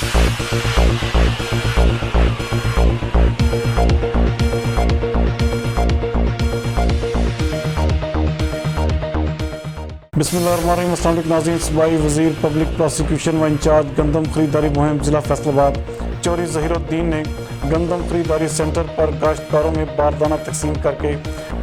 बिस्मिल्लाहिर्रहमानिर्रहीम। अस्सलाम वालेकुम नाज़रीन। सूबाई वज़ीर पब्लिक प्रोसिक्यूशन व इंचार्ज गंदम खरीदारी मुहिम ज़िला फैसलाबाद चौधरी ज़हीरुद्दीन ने गंदम खरीदारी सेंटर पर काश्तकारों में बारदाना तकसीम करके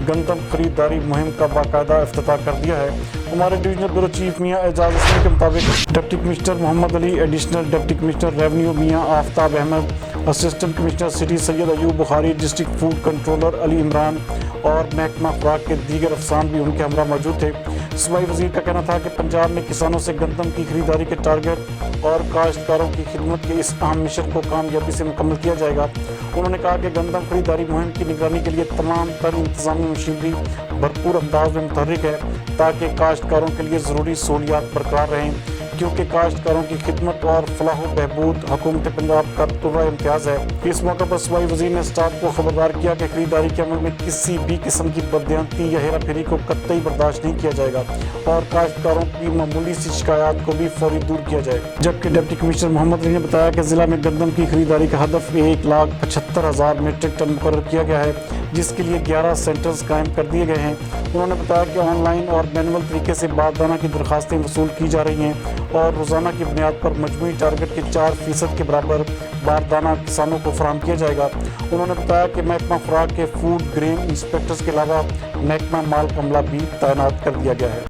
गंदम खरीदारी मुहिम का बाकायदा इफ्तिताह कर दिया है। हमारे डिवीजनल ब्यूरो चीफ मियाँ एजाज हसन के मुताबिक deputy commissioner Mohammad Ali, additional deputy commissioner revenue Mian Aftab Ahmad, assistant commissioner city Syed Ayub Bukhari, district food controller Ali Imran और महकमा खुराक के दीगर अफसरान भी उनके हमरा मौजूद थे। सूबाई वज़ीर का कहना था कि पंजाब में किसानों से गंदम की खरीदारी के टारगेट और काश्तकारों की खिदमत के इस अहम मिशन को कामयाबी से मुकम्मल किया जाएगा। उन्होंने कहा कि गंदम खरीदारी मुहिम की निगरानी के लिए तमाम तर इंतजामी मशीनरी भरपूर अंदाज में मुतहर्रिक है ताकि काश्तकारों के लिए ज़रूरी सहूलियात बरकरार रहें, क्योंकि काश्तकारों की खिदमत और फलाह बहबूद हुकूमत पंजाब का तुर्रा इम्तियाज़ है। इस मौके पर सूबाई वज़ीर ने स्टाफ को खबरदार किया कि खरीदारी के अमल में किसी भी किस्म की बददियानती या हेरा फेरी को कतई बर्दाश्त नहीं किया जाएगा और काश्तकारों की मामूली सी शिकायत को भी फौरी दूर किया जाए। जबकि डिप्टी कमिश्नर मोहम्मद अली ने बताया कि ज़िला में गंदम की खरीदारी का हदफ 1,75,000 मीट्रिक टन मुकर्रर किया गया है, जिसके लिए 11 सेंटर्स कायम कर दिए गए हैं। उन्होंने बताया कि ऑनलाइन और मैनुअल तरीके से बारदाना की दरखास्तें वसूल की जा रही हैं और रोज़ाना की बुनियाद पर मजमूई टारगेट के 4% के बराबर बारदाना किसानों को फराहम किया जाएगा। उन्होंने बताया कि महकमा खुराक के फूड ग्रेन इंस्पेक्टर्स के अलावा महकमा माल अमला भी तैनात कर दिया गया है।